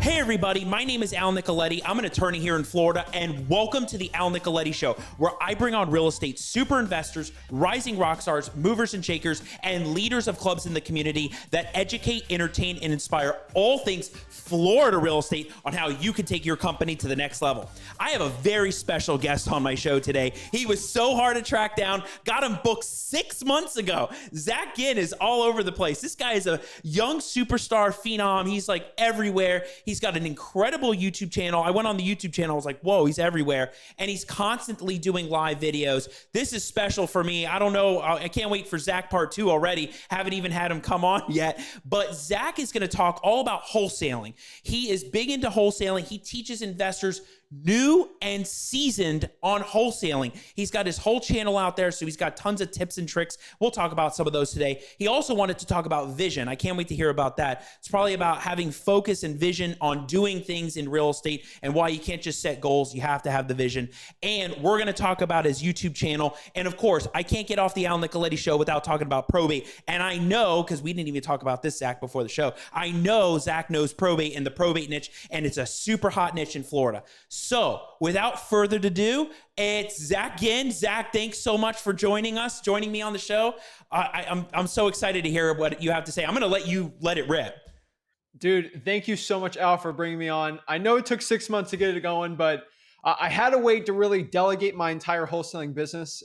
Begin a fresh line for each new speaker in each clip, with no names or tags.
Hey everybody, my name is Al Nicoletti. I'm an attorney here in Florida, and welcome to the Al Nicoletti Show, where I bring on real estate super investors, rising rock stars, movers and shakers, and leaders of clubs in the community that educate, entertain, and inspire all things Florida real estate on how you can take your company to the next level. I have a very special guest on my show today. He was so hard to track down, got him booked 6 months ago. Zach Ginn is all over the place. This guy is a young superstar phenom. He's like everywhere. He's got an incredible YouTube channel. I went on the YouTube channel. I was like, whoa, he's everywhere. And he's constantly doing live videos. This is special for me. I don't know. I can't wait for Zach part 2 already. Haven't even had him come on yet. But Zach is going to talk all about wholesaling. He is big into wholesaling. He teaches investors new and seasoned on wholesaling. He's got his whole channel out there, so he's got tons of tips and tricks. We'll talk about some of those today. He also wanted to talk about vision. I can't wait to hear about that. It's probably about having focus and vision on doing things in real estate and why you can't just set goals. You have to have the vision. And we're going to talk about his YouTube channel. And of course, I can't get off the Al Nicoletti Show without talking about probate. And I know, because we didn't even talk about this, Zach, before the show, I know Zach knows probate and the probate niche, and it's a super hot niche in Florida. So without further ado, it's Zach Ginn. Zach, thanks so much for joining me on the show. I'm so excited to hear what you have to say. I'm going to let you let it rip.
Dude, thank you so much, Al, for bringing me on. I know it took 6 months to get it going, but I had to wait to really delegate my entire wholesaling business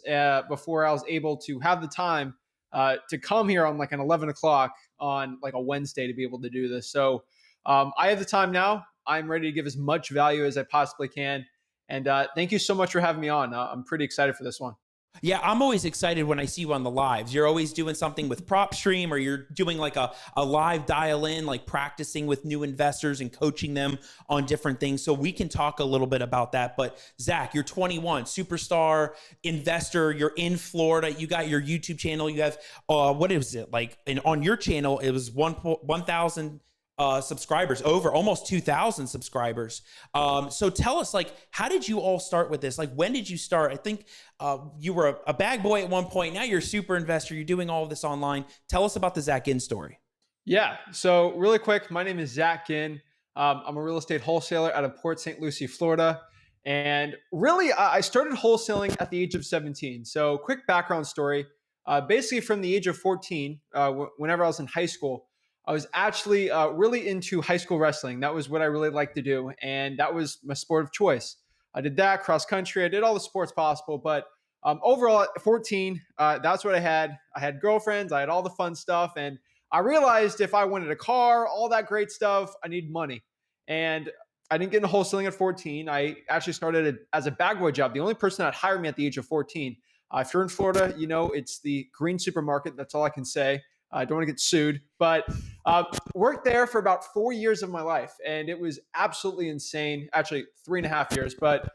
before I was able to have the time to come here on like an 11 o'clock on like a Wednesday to be able to do this. So I have the time now. I'm ready to give as much value as I possibly can. And thank you so much for having me on. I'm pretty excited for this one.
Yeah, I'm always excited when I see you on the lives. You're always doing something with PropStream, or you're doing like a live dial in, like practicing with new investors and coaching them on different things. So we can talk a little bit about that. But Zach, you're 21, superstar investor. You're in Florida. You got your YouTube channel. You have, what is it? Like on your channel, it was 1,000 subscribers, over almost 2,000 subscribers. So tell us, like, how did you all start with this? Like, when did you start? I think you were a bag boy at one point. Now you're a super investor. You're doing all of this online. Tell us about the Zach Ginn story.
Yeah. So really quick, my name is Zach Ginn. I'm a real estate wholesaler out of Port St. Lucie, Florida. And really, I started wholesaling at the age of 17. So quick background story. Basically from the age of 14, whenever I was in high school, I was actually really into high school wrestling. That was what I really liked to do. And that was my sport of choice. I did that, cross country. I did all the sports possible. But overall, at 14, that's what I had. I had girlfriends. I had all the fun stuff. And I realized if I wanted a car, all that great stuff, I need money. And I didn't get into wholesaling at 14. I actually started as a bag boy job. The only person that hired me at the age of 14. If you're in Florida, you know it's the Green Supermarket. That's all I can say. I don't want to get sued, but worked there for about 4 years of my life. And it was absolutely insane. Actually, 3.5 years, but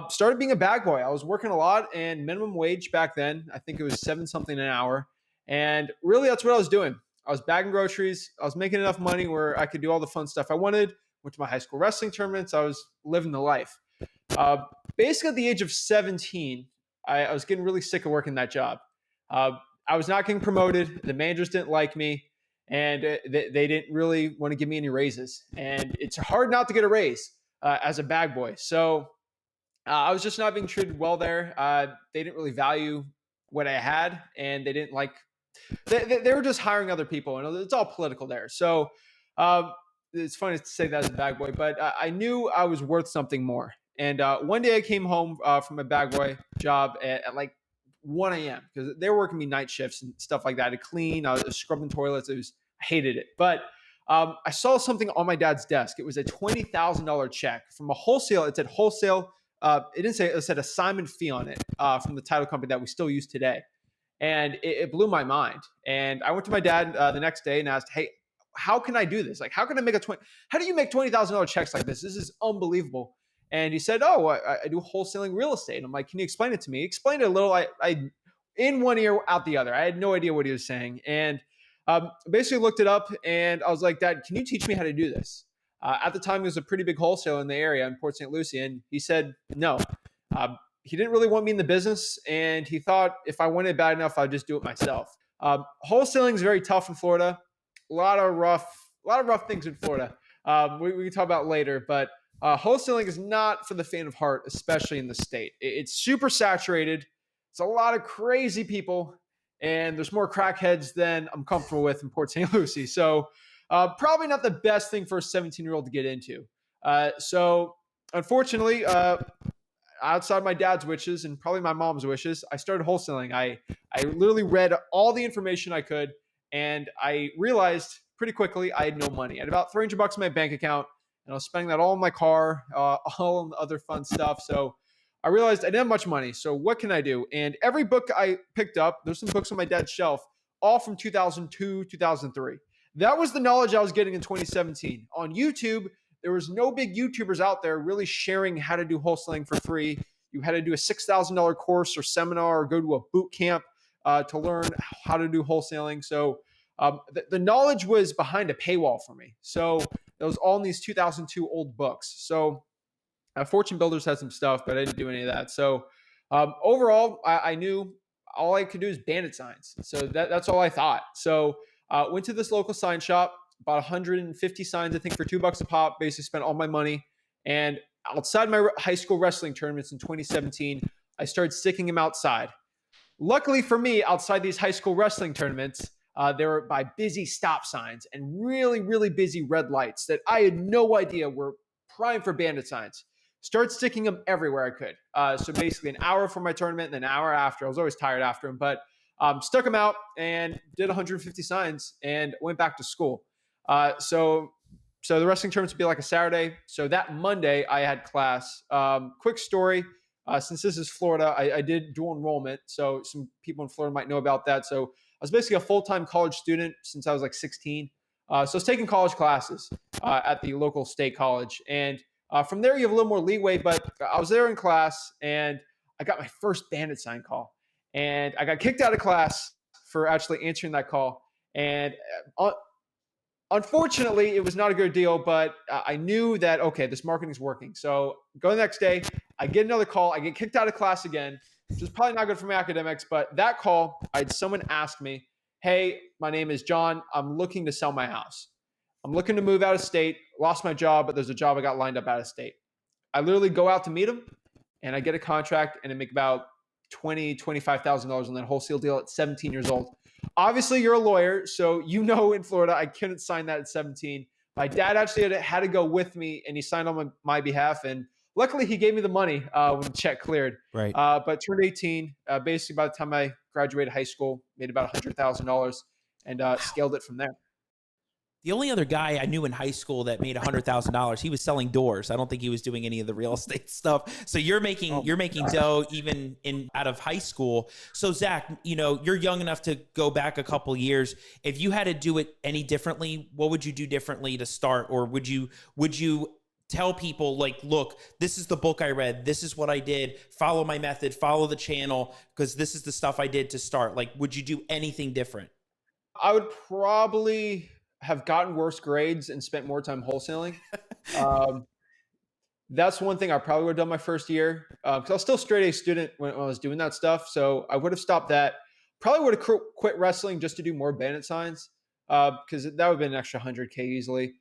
started being a bag boy. I was working a lot, and minimum wage back then, I think it was 7 something an hour. And really that's what I was doing. I was bagging groceries. I was making enough money where I could do all the fun stuff I wanted. Went to my high school wrestling tournaments. I was living the life. Basically at the age of 17, I was getting really sick of working that job. I was not getting promoted. The managers didn't like me, and they didn't really want to give me any raises. And it's hard not to get a raise as a bag boy. So I was just not being treated well there. They didn't really value what I had, and they didn't like. They were just hiring other people, and it's all political there. So it's funny to say that as a bag boy, but I knew I was worth something more. And one day I came home from a bag boy job at like 1 a.m. because they were working me night shifts and stuff like that to clean. I was scrubbing toilets. I hated it. But I saw something on my dad's desk. It was a $20,000 check from a wholesale. It said wholesale. It didn't say, it said assignment fee on it from the title company that we still use today. And it blew my mind. And I went to my dad the next day and asked, hey, how can I do this? Like, how can I make how do you make $20,000 checks like this? This is unbelievable. And he said, oh, I do wholesaling real estate. I'm like, can you explain it to me? He explained it a little. I in one ear, out the other. I had no idea what he was saying. And basically looked it up, and I was like, Dad, can you teach me how to do this? At the time, he was a pretty big wholesaler in the area in Port St. Lucie. And he said, no. He didn't really want me in the business. And he thought if I wanted it bad enough, I'd just do it myself. Wholesaling is very tough in Florida. A lot of rough things in Florida. we can talk about later. But wholesaling is not for the faint of heart, especially in the state. It's super saturated. It's a lot of crazy people, and there's more crackheads than I'm comfortable with in Port St. Lucie. So probably not the best thing for a 17-year-old to get into. So unfortunately, outside my dad's wishes and probably my mom's wishes, I started wholesaling. I literally read all the information I could, and I realized pretty quickly I had no money. I had about $300 in my bank account, and I was spending that all on my car, all on the other fun stuff. So I realized I didn't have much money. So what can I do? And every book I picked up, there's some books on my dad's shelf, all from 2002, 2003. That was the knowledge I was getting in 2017. On YouTube, there was no big YouTubers out there really sharing how to do wholesaling for free. You had to do a $6,000 course or seminar or go to a boot camp to learn how to do wholesaling. So the knowledge was behind a paywall for me. So it was all in these 2002 old books. So Fortune Builders had some stuff, but I didn't do any of that. So overall, I knew all I could do is bandit signs. So that's all I thought. So went to this local sign shop, bought 150 signs, I think, for $2 a pop. Basically, spent all my money. And outside my high school wrestling tournaments in 2017, I started sticking them outside. Luckily for me, outside these high school wrestling tournaments, they were by busy stop signs and really, really busy red lights that I had no idea were prime for bandit signs. Start sticking them everywhere I could. So basically, an hour for my tournament and an hour after. I was always tired after them, but stuck them out and did 150 signs and went back to school. So the wrestling tournaments would be like a Saturday. So that Monday, I had class. Quick story. Since this is Florida, I did dual enrollment. So some people in Florida might know about that. So I was basically a full-time college student since I was like 16. So I was taking college classes at the local state college. And from there, you have a little more leeway. But I was there in class, and I got my first bandit sign call. And I got kicked out of class for actually answering that call. And unfortunately, it was not a good deal, but I knew that, okay, this marketing is working. So go the next day, I get another call. I get kicked out of class again, which is probably not good for my academics. But that call, I had someone ask me, hey, my name is John. I'm looking to sell my house. I'm looking to move out of state, lost my job, but there's a job I got lined up out of state. I literally go out to meet him, and I get a contract, and I make about $25,000 on that wholesale deal at 17 years old. Obviously, you're a lawyer, so you know in Florida I couldn't sign that at 17. My dad actually had to go with me, and he signed on my behalf. And luckily, he gave me the money when the check cleared.
Right.
But turned 18. Basically, by the time I graduated high school, made about $100,000 and scaled it from there.
The only other guy I knew in high school that made $100,000, he was selling doors. I don't think he was doing any of the real estate stuff. So you're making dough even out of high school. So Zach, you're young enough to go back a couple years. If you had to do it any differently, what would you do differently to start? Or would you tell people, like, look, this is the book I read, this is what I did, follow my method, follow the channel, because this is the stuff I did to start? Like, would you do anything different?
I would probably have gotten worse grades and spent more time wholesaling. That's one thing I probably would have done my first year, because I was still a straight A student when I was doing that stuff. So I would have stopped that. Probably would have quit wrestling just to do more bandit signs, because that would have been an extra 100K easily.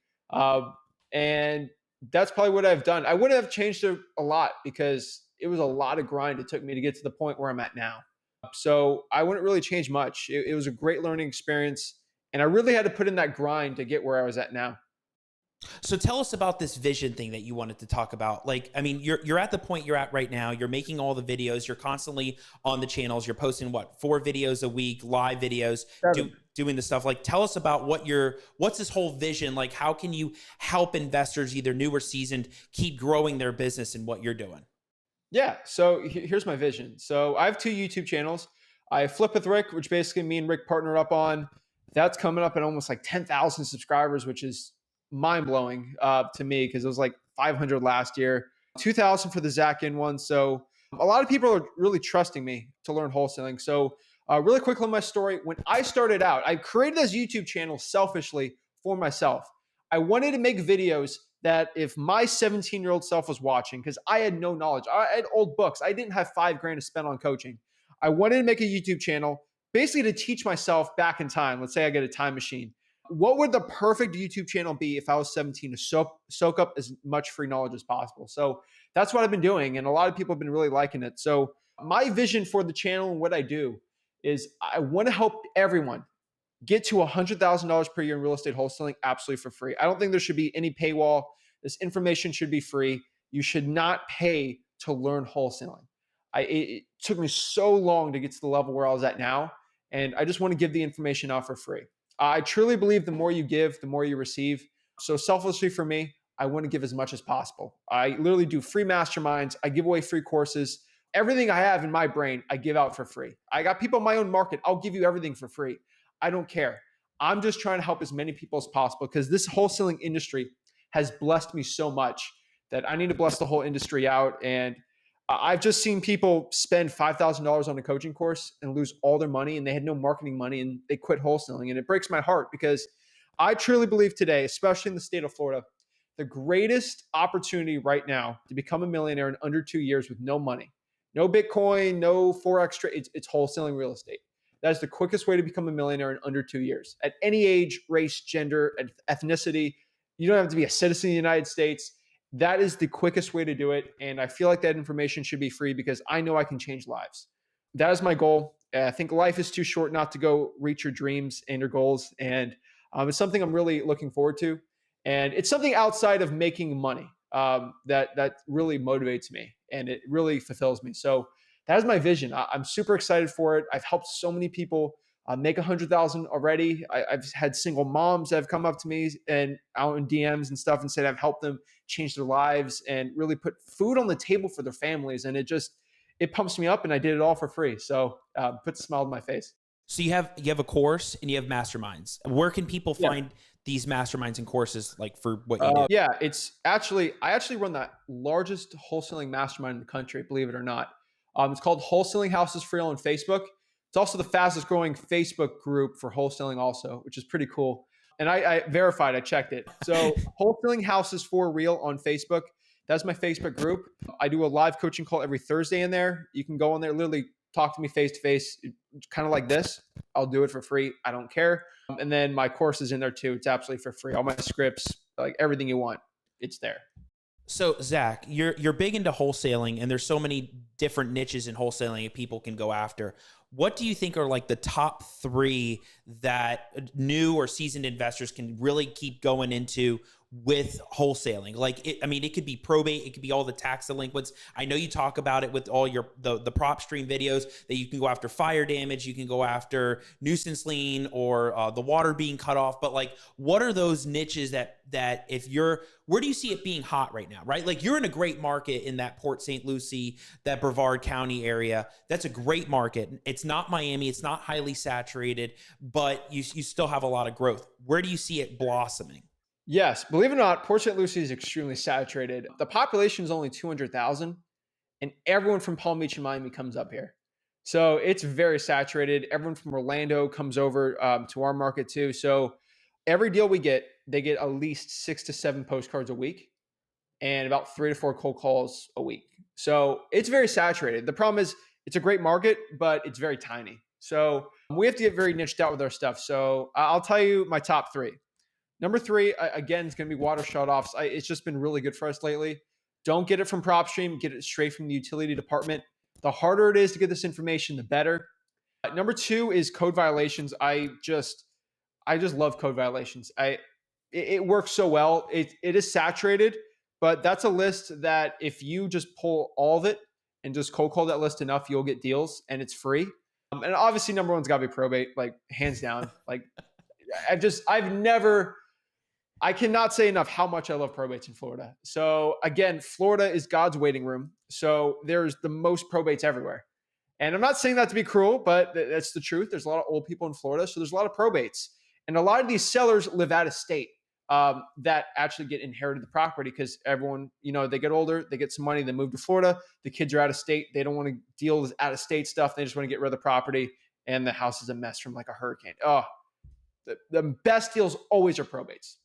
And that's probably what I've done. I wouldn't have changed it a lot because it was a lot of grind it took me to get to the point where I'm at now. So I wouldn't really change much. It was a great learning experience. And I really had to put in that grind to get where I was at now.
So tell us about this vision thing that you wanted to talk about. Like, I mean, you're at the point you're at right now. You're making all the videos. You're constantly on the channels. You're posting 4 videos a week, live videos, doing the stuff. Like, tell us about what's this whole vision? Like, how can you help investors, either new or seasoned, keep growing their business in what you're doing?
Yeah. So here's my vision. So I have 2 YouTube channels. I Flip with Rick, which basically me and Rick partnered up on. That's coming up at almost like 10,000 subscribers, which is mind blowing to me, because it was like 500 last year, 2,000 for the Zach Ginn one. So a lot of people are really trusting me to learn wholesaling. So really quickly on my story, when I started out, I created this YouTube channel selfishly for myself. I wanted to make videos that if my 17-year-old self was watching, because I had no knowledge, I had old books, I didn't have $5,000 to spend on coaching. I wanted to make a YouTube channel basically to teach myself back in time. Let's say I get a time machine. What would the perfect YouTube channel be if I was 17 to soak up as much free knowledge as possible? So that's what I've been doing. And a lot of people have been really liking it. So my vision for the channel and what I do is I want to help everyone get to $100,000 per year in real estate wholesaling absolutely for free. I don't think there should be any paywall. This information should be free. You should not pay to learn wholesaling. It took me so long to get to the level where I was at now, and I just want to give the information out for free. I truly believe the more you give, the more you receive. So selfishly for me, I want to give as much as possible. I literally do free masterminds. I give away free courses. Everything I have in my brain, I give out for free. I got people in my own market. I'll give you everything for free. I don't care. I'm just trying to help as many people as possible because this wholesaling industry has blessed me so much that I need to bless the whole industry out. And I've just seen people spend $5,000 on a coaching course and lose all their money, and they had no marketing money and they quit wholesaling. And it breaks my heart because I truly believe today, especially in the state of Florida, the greatest opportunity right now to become a millionaire in under 2 years with no money, no Bitcoin, no Forex trade, it's wholesaling real estate. That is the quickest way to become a millionaire in under 2 years. At any age, race, gender, ethnicity, you don't have to be a citizen of the United States. That is the quickest way to do it. And I feel like that information should be free because I know I can change lives. That is my goal. I think life is too short not to go reach your dreams and your goals. And it's something I'm really looking forward to. And it's something outside of making money that really motivates me and it really fulfills me. So that is my vision. I'm super excited for it. I've helped so many people make 100,000 already. I've had single moms that have come up to me and out in DMs and stuff and said I've helped them change their lives and really put food on the table for their families. And it pumps me up, and I did it all for free. So puts a smile on my face.
So you have a course and you have masterminds. Where can people
Yeah.
find these masterminds and courses like for what you do?
Yeah, I actually run the largest wholesaling mastermind in the country, believe it or not. It's called Wholesaling Houses for Real on Facebook. It's also the fastest growing Facebook group for wholesaling also, which is pretty cool. And I verified, I checked it. So Wholesaling Houses for Real on Facebook. That's my Facebook group. I do a live coaching call every Thursday in there. You can go on there, literally talk to me face to face, kind of like this. I'll do it for free. I don't care. And then my course is in there too. It's absolutely for free. All my scripts, like everything you want, it's there.
So Zach, you're big into wholesaling, and there's so many different niches in wholesaling that people can go after. What do you think are like the top three that new or seasoned investors can really keep going into with wholesaling? Like, it could be probate, it could be all the tax delinquents. I know you talk about it with all the prop stream videos that you can go after fire damage, you can go after nuisance lien or the water being cut off. But like, what are those niches that where do you see it being hot right now? Right, like you're in a great market in that Port St. Lucie, that Brevard County area. That's a great market. It's not Miami, it's not highly saturated, but you still have a lot of growth. Where do you see it blossoming?
Yes, believe it or not, Port St. Lucie is extremely saturated. The population is only 200,000, and everyone from Palm Beach and Miami comes up here. So it's very saturated. Everyone from Orlando comes over to our market too. So every deal we get, they get at least 6 to 7 postcards a week and about 3 to 4 cold calls a week. So it's very saturated. The problem is it's a great market, but it's very tiny. So we have to get very niched out with our stuff. So I'll tell you my top three. Number three, again, is going to be water shutoffs. It's just been really good for us lately. Don't get it from PropStream. Get it straight from the utility department. The harder it is to get this information, the better. Number two is code violations. I just love code violations. It works so well. It is saturated, but that's a list that if you just pull all of it and just cold call that list enough, you'll get deals, and it's free. And obviously, number one's got to be probate, like hands down. Like I cannot say enough how much I love probates in Florida. So again, Florida is God's waiting room. So there's the most probates everywhere. And I'm not saying that to be cruel, but that's the truth. There's a lot of old people in Florida. So there's a lot of probates. And a lot of these sellers live out of state that actually get inherited the property because everyone, they get older, they get some money, they move to Florida. The kids are out of state. They don't want to deal with out of state stuff. They just want to get rid of the property. And the house is a mess from like a hurricane. Oh, the best deals always are probates.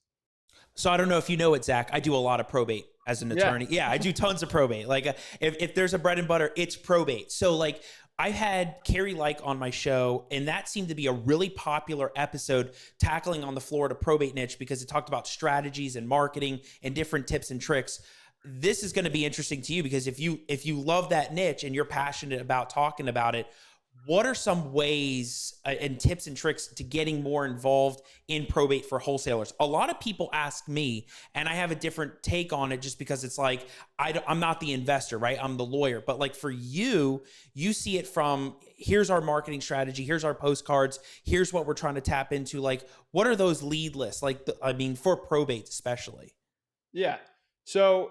So I don't know if you know it, Zach. I do a lot of probate as an attorney. Yeah, I do tons of probate. Like if there's a bread and butter, it's probate. So like, I had Carrie Like on my show, and that seemed to be a really popular episode tackling on the Florida probate niche because it talked about strategies and marketing and different tips and tricks. This is going to be interesting to you because if you love that niche and you're passionate about talking about it, what are some ways and tips and tricks to getting more involved in probate for wholesalers? A lot of people ask me, and I have a different take on it just because it's like, I'm not the investor, right? I'm the lawyer. But like for you, you see it from here's our marketing strategy, here's our postcards, here's what we're trying to tap into. Like, what are those lead lists? Like, for probate, especially.
Yeah. So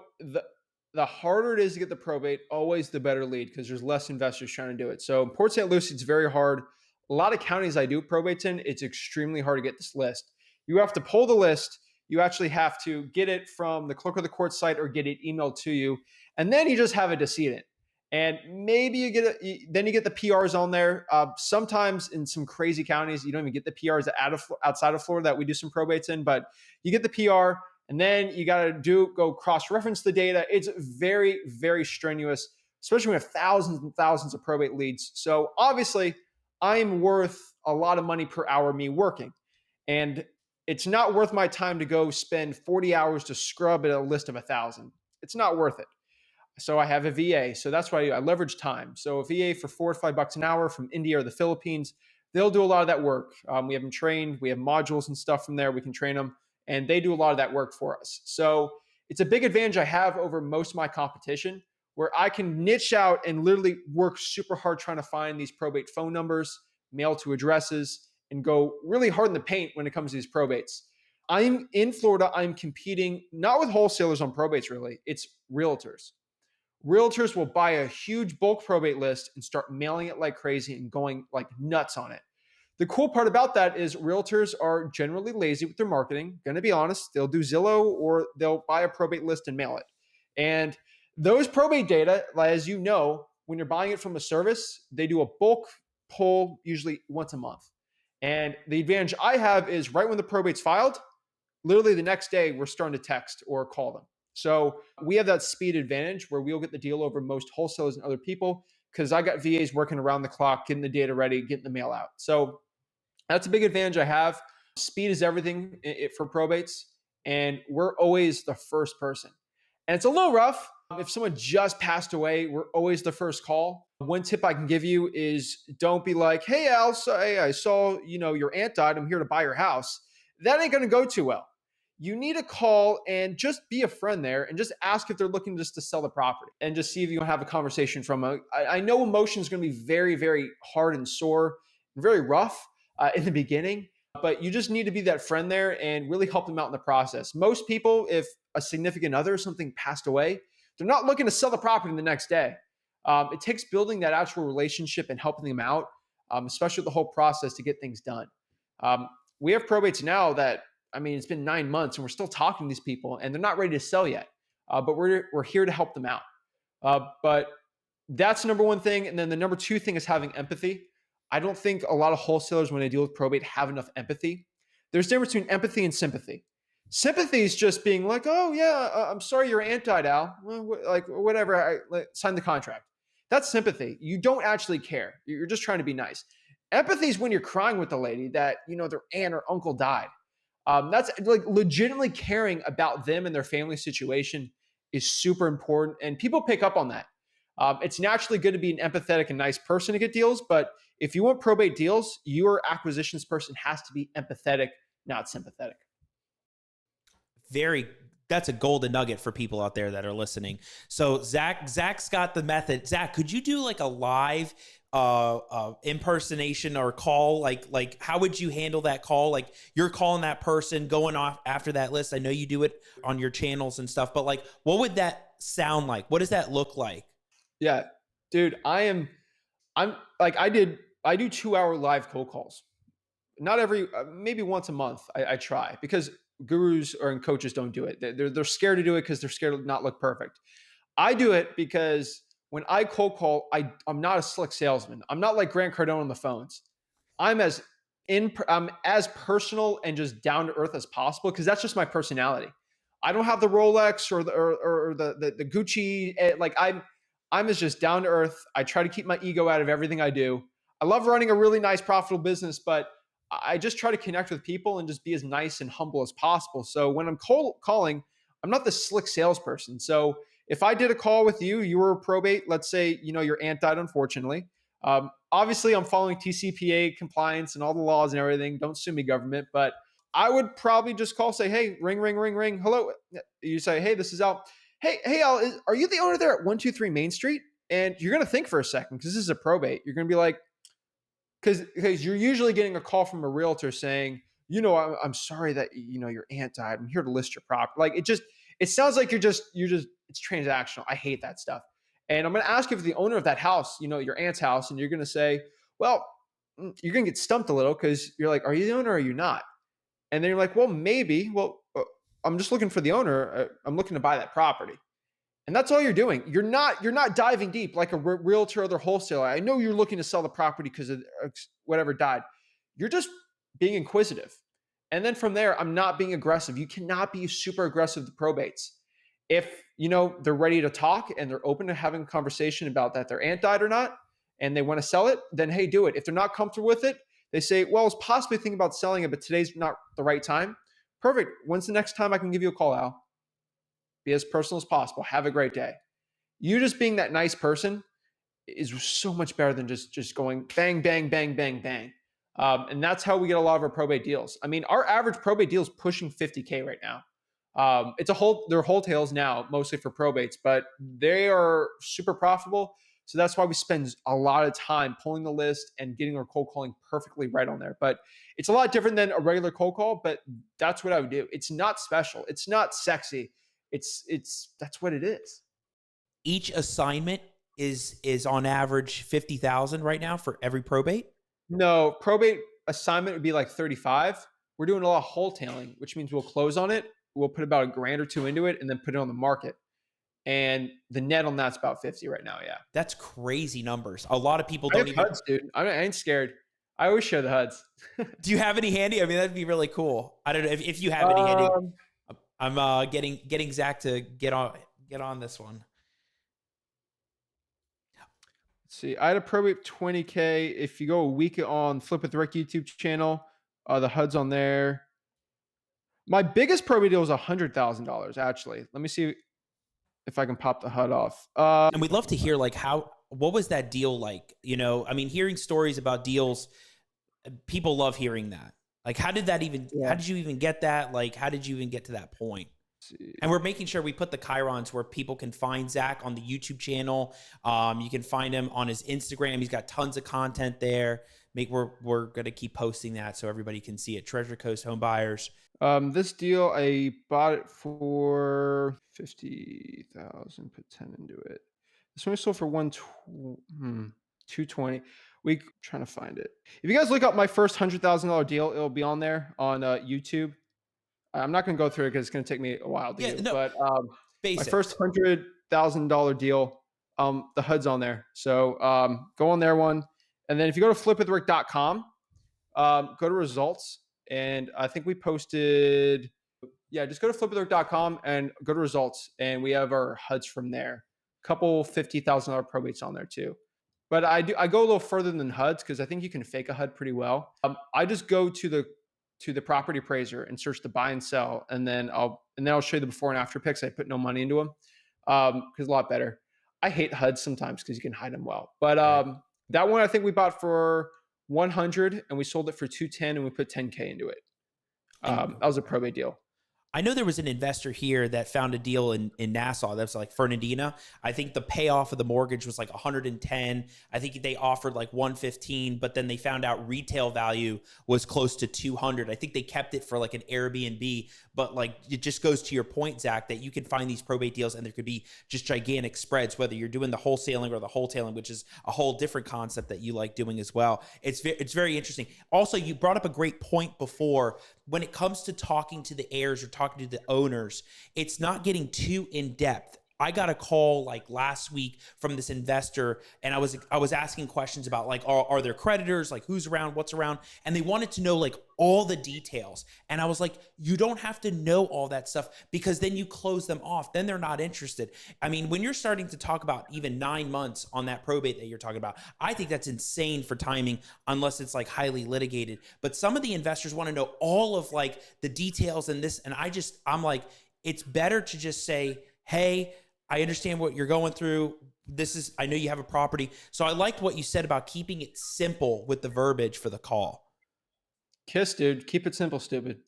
the harder it is to get the probate, always the better lead because there's less investors trying to do it. So in Port St. Lucie, it's very hard. A lot of counties I do probates in, it's extremely hard to get this list. You have to pull the list. You actually have to get it from the clerk of the court site or get it emailed to you, and then you just have a decedent. And maybe then you get the PRs on there. Sometimes in some crazy counties, you don't even get the PRs outside of Florida that we do some probates in, but you get the PR. And then you got to go cross-reference the data. It's very, very strenuous, especially when you have thousands and thousands of probate leads. So obviously, I'm worth a lot of money per hour me working. And it's not worth my time to go spend 40 hours to scrub at a list of 1,000. It's not worth it. So I have a VA. So that's why I leverage time. So a VA for $4 or $5 an hour from India or the Philippines, they'll do a lot of that work. We have them trained. We have modules and stuff from there. We can train them, and they do a lot of that work for us. So it's a big advantage I have over most of my competition, where I can niche out and literally work super hard trying to find these probate phone numbers, mail to addresses, and go really hard in the paint when it comes to these probates. I'm in Florida. I'm competing not with wholesalers on probates, really. It's realtors. Realtors will buy a huge bulk probate list and start mailing it like crazy and going like nuts on it. The cool part about that is realtors are generally lazy with their marketing. Going to be honest, they'll do Zillow or they'll buy a probate list and mail it. And those probate data, as you know, when you're buying it from a service, they do a bulk pull usually once a month. And the advantage I have is right when the probate's filed, literally the next day, we're starting to text or call them. So we have that speed advantage where we'll get the deal over most wholesalers and other people because I got VAs working around the clock, getting the data ready, getting the mail out. So that's a big advantage I have. Speed is everything for probates, and we're always the first person. And it's a little rough. If someone just passed away, we're always the first call. One tip I can give you is don't be like, "Hey, Al, I saw your aunt died. I'm here to buy your house." That ain't going to go too well. You need to call and just be a friend there and just ask if they're looking just to sell the property and just see if you can have a conversation from I know emotion is going to be very, very hard and sore and very rough in the beginning, but you just need to be that friend there and really help them out in the process. Most people, if a significant other or something passed away, they're not looking to sell the property the next day. It takes building that actual relationship and helping them out, especially with the whole process to get things done. We have probates now that, it's been 9 months and we're still talking to these people and they're not ready to sell yet, but we're here to help them out. But that's the number one thing. And then the number two thing is having empathy. I don't think a lot of wholesalers, when they deal with probate, have enough empathy. There's a difference between empathy and sympathy. Sympathy is just being like, "Oh yeah, I'm sorry your aunt died, Al. Well, like whatever, sign the contract." That's sympathy. You don't actually care. You're just trying to be nice. Empathy is when you're crying with the lady that their aunt or uncle died. That's like legitimately caring about them and their family situation is super important, and people pick up on that. It's naturally good to be an empathetic and nice person to get deals, but if you want probate deals, your acquisitions person has to be empathetic, not sympathetic.
Very That's a golden nugget for people out there that are listening. So Zach's got the method. Zach, could you do like a live impersonation or call? Like how would you handle that call? Like you're calling that person, going off after that list. I know you do it on your channels and stuff, but like what would that sound like? What does that look like?
Yeah, dude, I'm like I do 2 hour live cold calls. Not every maybe once a month I try because gurus or and coaches don't do it. They're scared to do it because they're scared to not look perfect. I do it because when I cold call, I'm not a slick salesman. I'm not like Grant Cardone on the phones. I'm as personal and just down to earth as possible because that's just my personality. I don't have the Rolex or the Gucci. Like I'm as just down to earth. I try to keep my ego out of everything I do. I love running a really nice, profitable business, but I just try to connect with people and just be as nice and humble as possible. So when I'm calling, I'm not the slick salesperson. So if I did a call with you, you were probate, let's say, your aunt died, unfortunately. Obviously, I'm following TCPA compliance and all the laws and everything. Don't sue me, government. But I would probably just call, say, hey, ring, ring, ring, ring. Hello. You say, hey, this is Al. Hey, Al, are you the owner there at 123 Main Street? And you're going to think for a second because this is a probate. You're going to be like, because you're usually getting a call from a realtor saying, I'm sorry that your aunt died. I'm here to list your property. Like it sounds like you're just it's transactional. I hate that stuff. And I'm going to ask you if the owner of that house, your aunt's house, and you're going to say, well, you're going to get stumped a little because you're like, are you the owner or are you not? And then you're like, well, maybe. Well, I'm just looking for the owner. I'm looking to buy that property. And that's all you're doing. You're not diving deep like a realtor or other wholesaler. I know you're looking to sell the property because of whatever died. You're just being inquisitive. And then from there, I'm not being aggressive. You cannot be super aggressive with probates. If, they're ready to talk and they're open to having a conversation about that their aunt died or not, and they want to sell it, then hey, do it. If they're not comfortable with it, they say, well, I was possibly thinking about selling it, but today's not the right time. Perfect. When's the next time I can give you a call, Al? Be as personal as possible. Have a great day. You just being that nice person is so much better than just going bang, bang, bang, bang, bang. And that's how we get a lot of our probate deals. I mean, our average probate deal is pushing 50K right now. They're wholesales now, mostly for probates, but they are super profitable. So that's why we spend a lot of time pulling the list and getting our cold calling perfectly right on there. But it's a lot different than a regular cold call, but that's what I would do. It's not special. It's not sexy. That's what it is.
Each assignment is on average 50,000 right now for every probate.
No, probate assignment would be like 35. We're doing a lot of wholetailing, which means we'll close on it. We'll put about $1,000 or $2,000 into it and then put it on the market. And the net on that's about 50 right now. Yeah.
That's crazy numbers. A lot of people
I
don't
have
even.
HUDs, dude. I ain't scared. I always show the HUDs.
Do you have any handy? I mean, that'd be really cool. I don't know if you have any handy. I'm getting Zach to get on this one.
Let's see. I had a probate 20K. If you go a week on Flip with Rick YouTube channel, the HUD's on there. My biggest probate deal was $100,000 actually. Let me see if I can pop the HUD off.
And we'd love to hear what was that deal like? I mean, hearing stories about deals, people love hearing that. Like, how did you even get that? Like, how did you even get to that point? And we're making sure we put the chyrons where people can find Zach on the YouTube channel. You can find him on his Instagram. He's got tons of content there. We're going to keep posting that so everybody can see it. Treasure Coast Home Buyers. This
deal, I bought it for 50,000. Put 10 into it. This one sold for 220. We trying to find it. If you guys look up my first $100,000 deal, it'll be on there on YouTube. I'm not going to go through it because it's going to take me a while to do. But my first $100,000 deal, the HUD's on there. So go on there one. And then if you go to flipwithrick.com, go to results. And I think we posted, just go to flipwithrick.com and go to results. And we have our HUDs from there. A couple $50,000 probates on there too. But I go a little further than HUDs because I think you can fake a HUD pretty well. I just go to the property appraiser and search the buy and sell, and then I'll show you the before and after pics. I put no money into them because a lot better. I hate HUDs sometimes because you can hide them well. But that one I think we bought for 100 and we sold it for 210 and we put 10K into it. That was a probate deal.
I know there was an investor here that found a deal in Nassau that was like Fernandina. I think the payoff of the mortgage was like 110. I think they offered like 115, but then they found out retail value was close to 200. I think they kept it for like an Airbnb, but like it just goes to your point, Zach, that you can find these probate deals and there could be just gigantic spreads, whether you're doing the wholesaling or the wholetailing, which is a whole different concept that you like doing as well. It's very interesting. Also, you brought up a great point before. When it comes to talking to the heirs or talking to the owners, it's not getting too in depth. I got a call like last week from this investor, and I was asking questions about like, are there creditors, like who's around, what's around, and they wanted to know like all the details. And I was like, you don't have to know all that stuff, because then you close them off, then they're not interested. I mean, when you're starting to talk about even 9 months on that probate that you're talking about, I think that's insane for timing, unless it's like highly litigated. But some of the investors want to know all of like the details and this, and I'm like, it's better to just say, hey, I understand what you're going through. I know you have a property. So I liked what you said about keeping it simple with the verbiage for the call.
Kiss, dude. Keep it simple, stupid.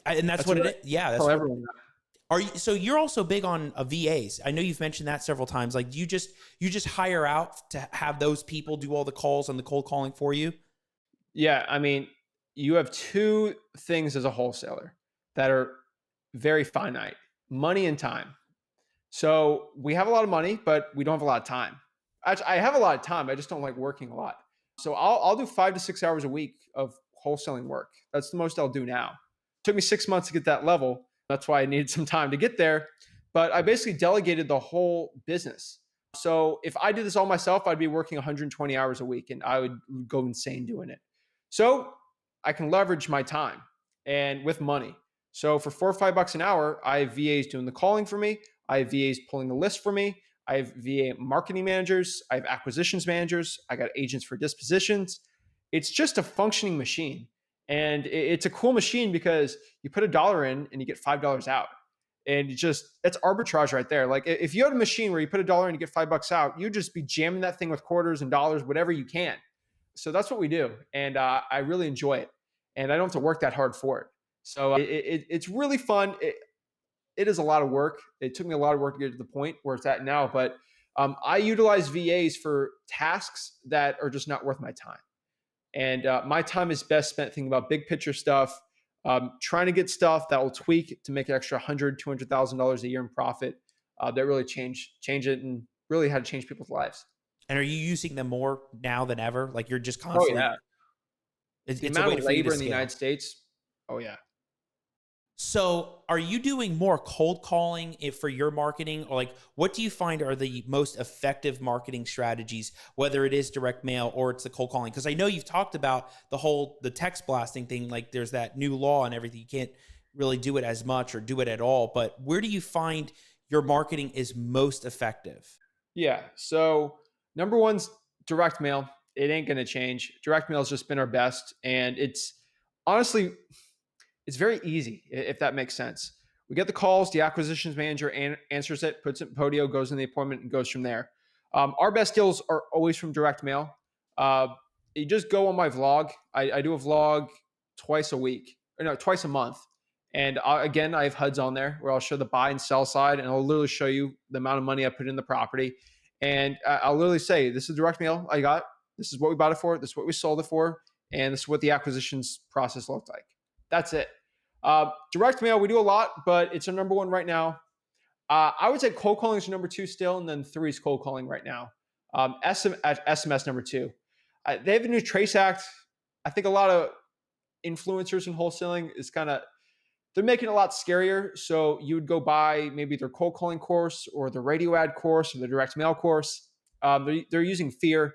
And that's what it is. Yeah, that's
Tell
what.
everyone that.
Are you? So you're also big on VAs. I know you've mentioned that several times. Like, do you just hire out to have those people do all the calls and the cold calling for you?
Yeah, I mean, you have two things as a wholesaler that are very finite: money and time. So we have a lot of money, but we don't have a lot of time. Actually, I have a lot of time. I just don't like working a lot. So I'll do 5 to 6 hours a week of wholesaling work. That's the most I'll do now. It took me 6 months to get that level. That's why I needed some time to get there. But I basically delegated the whole business. So if I did this all myself, I'd be working 120 hours a week and I would go insane doing it. So I can leverage my time and with money. So for $4 or $5 an hour, I have VAs doing the calling for me. I have VAs pulling the list for me. I have VA marketing managers. I have acquisitions managers. I got agents for dispositions. It's just a functioning machine. And it's a cool machine because you put $1 in and you get $5 out. And that's arbitrage right there. Like if you had a machine where you put $1 in and you get $5 out, you'd just be jamming that thing with quarters and dollars, whatever you can. So that's what we do. And I really enjoy it. And I don't have to work that hard for it. So it's really fun. It is a lot of work. It took me a lot of work to get to the point where it's at now. But I utilize VAs for tasks that are just not worth my time. And my time is best spent thinking about big picture stuff, trying to get stuff that will tweak to make an extra $100,000, $200,000 a year in profit. That really change it and really how to change people's lives.
And are you using them more now than ever? Like, you're just
Oh
constantly.
yeah,
It's a
the
way
amount of
for you to
labor in the
scale.
United States. Oh yeah.
So are you doing more cold calling for your marketing, or like, what do you find are the most effective marketing strategies, whether it is direct mail or it's the cold calling? Because I know you've talked about the text blasting thing. Like, there's that new law and everything. You can't really do it as much or do it at all. But where do you find your marketing is most effective?
Yeah. So number one's direct mail. It ain't going to change. Direct mail has just been our best. And it's honestly, it's very easy, if that makes sense. We get the calls, the acquisitions manager answers it, puts it in Podio, goes in the appointment, and goes from there. Our best deals are always from direct mail. Uh, you just go on my vlog. I do a vlog twice a week, or no, twice a month. And again, I have HUDs on there where I'll show the buy and sell side, and I'll literally show you the amount of money I put in the property. And I'll literally say, this is direct mail I got. This is what we bought it for. This is what we sold it for. And this is what the acquisitions process looked like. That's it. Direct mail, we do a lot, but it's our number one right now. I would say cold calling is number two still, and then three is cold calling right now. SMS number two. They have a new Trace Act. I think a lot of influencers in wholesaling is they're making it a lot scarier. So you would go buy maybe their cold calling course or the radio ad course or the direct mail course. They're using fear.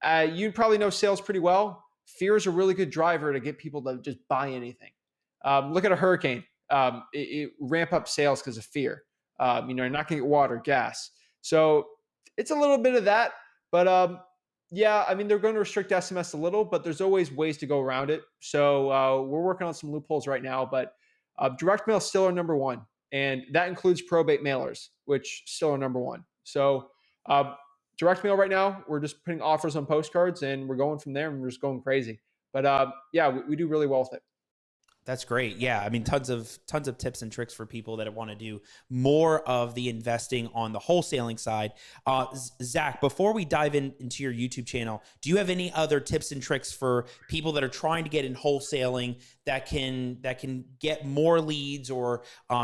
You probably know sales pretty well. Fear is a really good driver to get people to just buy anything. Look at a hurricane. It ramp up sales because of fear. You're not going to get water, gas. So it's a little bit of that. But yeah, I mean, they're going to restrict SMS a little, but there's always ways to go around it. So we're working on some loopholes right now. But direct mail is still our number one. And that includes probate mailers, which still are number one. So direct mail right now, we're just putting offers on postcards and we're going from there and we're just going crazy. But yeah, we do really well with it.
That's great. Yeah. I mean, tons of tips and tricks for people that want to do more of the investing on the wholesaling side. Zach, before we dive into your YouTube channel, do you have any other tips and tricks for people that are trying to get in wholesaling that can get more leads or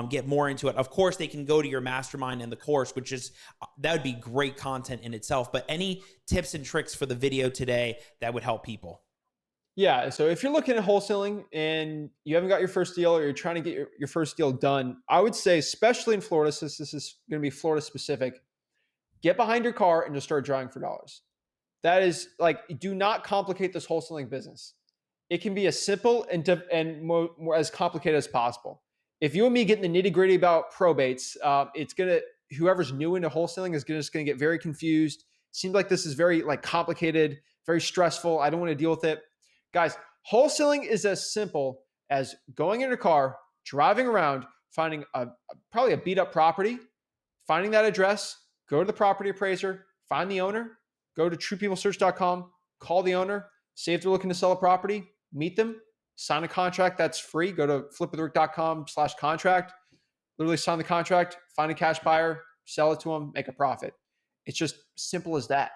get more into it? Of course, they can go to your mastermind and the course, which is, that would be great content in itself. But any tips and tricks for the video today that would help people?
Yeah. So if you're looking at wholesaling and you haven't got your first deal or you're trying to get your first deal done, I would say, especially in Florida, since this is going to be Florida specific, get behind your car and just start drawing for dollars. That is like, do not complicate this wholesaling business. It can be as simple and more as complicated as possible. If you and me get in the nitty gritty about probates, it's gonna whoever's new into wholesaling is just gonna get very confused. Seems like this is very like complicated, very stressful. I don't want to deal with it, guys. Wholesaling is as simple as going in your car, driving around, finding probably a beat up property, finding that address, go to the property appraiser, find the owner, go to truepeoplesearch.com, call the owner, say if they're looking to sell a property, meet them, sign a contract that's free. Go to flipwithrick.com/contract, literally sign the contract, find a cash buyer, sell it to them, make a profit. It's just simple as that.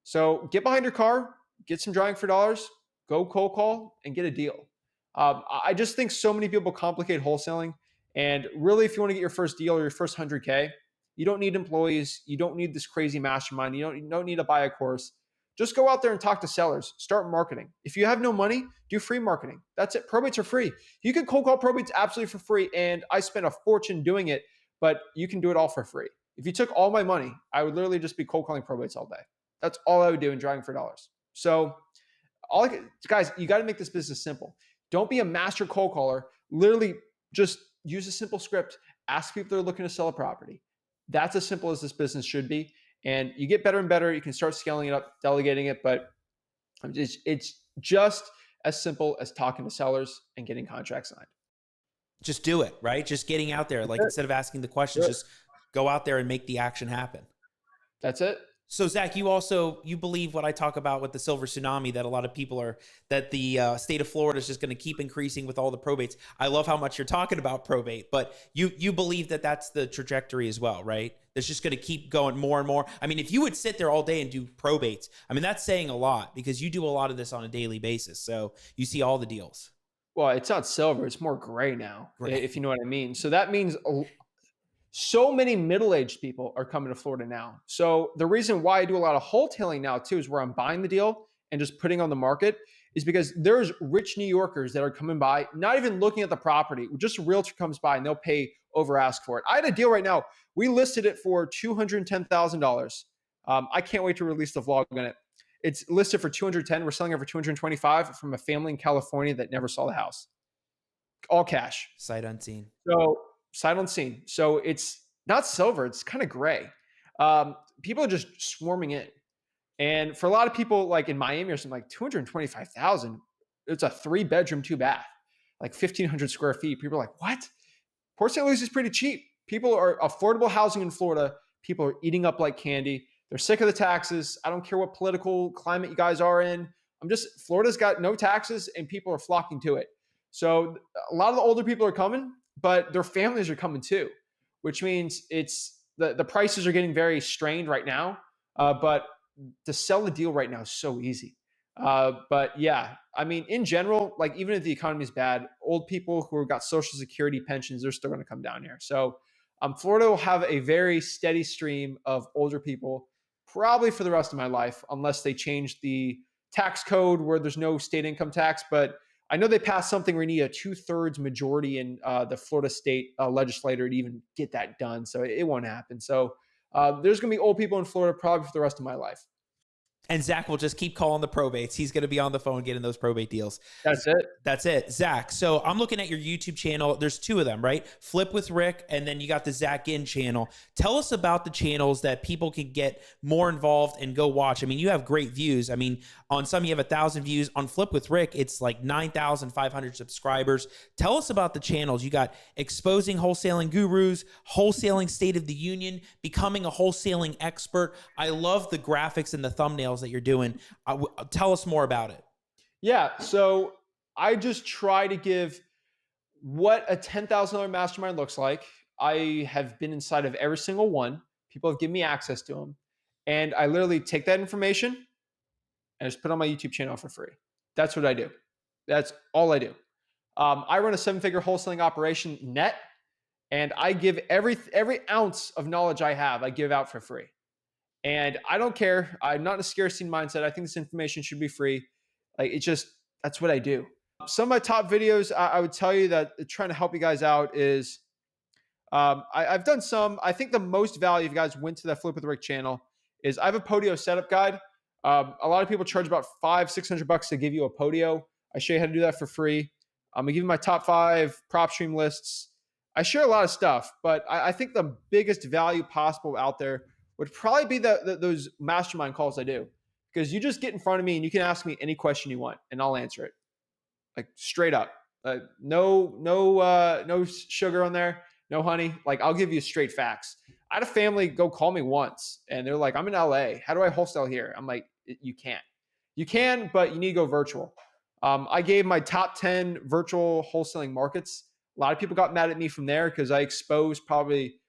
So get behind your car, get some drawing for dollars, go cold call and get a deal. I just think so many people complicate wholesaling. And really, if you want to get your first deal or your first 100K, you don't need employees. You don't need this crazy mastermind. You don't need to buy a course. Just go out there and talk to sellers. Start marketing. If you have no money, do free marketing. That's it. Probates are free. You can cold call probates absolutely for free. And I spent a fortune doing it, but you can do it all for free. If you took all my money, I would literally just be cold calling probates all day. That's all I would do and drawing for dollars. So, guys, you got to make this business simple. Don't be a master cold caller. Literally, just use a simple script. Ask people that are looking to sell a property. That's as simple as this business should be. And you get better and better. You can start scaling it up, delegating it, but it's just as simple as talking to sellers and getting contracts signed.
Just do it, right? Just getting out there. Like instead of asking the questions, just go out there and make the action happen.
That's it.
So Zach, you believe what I talk about with the silver tsunami, that a lot of people are, that the state of Florida is just going to keep increasing with all the probates. I love how much you're talking about probate, but you believe that that's the trajectory as well, right? It's just going to keep going more and more. I mean, if you would sit there all day and do probates, I mean, that's saying a lot because you do a lot of this on a daily basis. So you see all the deals.
Well, it's not silver, it's more gray now,
Right.
if you know what I mean. So that means so many middle-aged people are coming to Florida now. So the reason why I do a lot of wholesaling now too is where I'm buying the deal and just putting on the market is because there's rich New Yorkers that are coming by, not even looking at the property. Just a realtor comes by and they'll pay over ask for it. I had a deal right now. We listed it for $210,000. I can't wait to release the vlog on it. It's listed for 210. We're selling it for 225 from a family in California that never saw the house. All cash.
Sight unseen.
So sight unseen. So it's not silver. It's kind of gray. People are just swarming in. And for a lot of people, like in Miami or something, like 225,000, it's a 3-bedroom, 2-bath, like 1,500 square feet. People are like, what? Port St. Lucie is pretty cheap. People are affordable housing in Florida. People are eating up like candy. They're sick of the taxes. I don't care what political climate you guys are in. Florida's got no taxes and people are flocking to it. So a lot of the older people are coming, but their families are coming too, which means it's the prices are getting very strained right now. But to sell the deal right now is so easy. But yeah, I mean, in general, like even if the economy is bad, old people who have got Social Security pensions, they're still going to come down here. So Florida will have a very steady stream of older people probably for the rest of my life, unless they change the tax code where there's no state income tax. But I know they passed something where you need a 2/3 majority in the Florida state legislature to even get that done. So it won't happen. So there's going to be old people in Florida probably for the rest of my life.
And Zach will just keep calling the probates. He's going to be on the phone getting those probate deals.
That's it.
That's it. Zach, so I'm looking at your YouTube channel. There's 2 of them, right? Flip with Rick, and then you got the Zach Ginn channel. Tell us about the channels that people can get more involved and go watch. I mean, you have great views. I mean, on some you have 1,000 views. On Flip with Rick, it's like 9,500 subscribers. Tell us about the channels. You got Exposing Wholesaling Gurus, Wholesaling State of the Union, Becoming a Wholesaling Expert. I love the graphics and the thumbnails that you're doing. Tell us more about it.
Yeah. So I just try to give what a $10,000 mastermind looks like. I have been inside of every single one. People have given me access to them. And I literally take that information and just put it on my YouTube channel for free. That's what I do. That's all I do. I run a 7-figure wholesaling operation net, and I give every ounce of knowledge I have, I give out for free. And I don't care. I'm not in a scarcity mindset. I think this information should be free. Like it's just, that's what I do. Some of my top videos, I would tell you that trying to help you guys out is I've done some. I think the most value if you guys went to that Flip with Rick channel is I have a Podio setup guide. A lot of people charge about $500-600 to give you a Podio. I show you how to do that for free. I'm gonna give you my top 5 prop stream lists. I share a lot of stuff, but I think the biggest value possible out there would probably be those mastermind calls I do, because you just get in front of me and you can ask me any question you want and I'll answer it, like straight up. No sugar on there, no honey. Like I'll give you straight facts. I had a family go call me once, and they're like, "I'm in LA. How do I wholesale here?" I'm like, "You can't. You can, but you need to go virtual." I gave my top 10 virtual wholesaling markets. A lot of people got mad at me from there because I exposed probably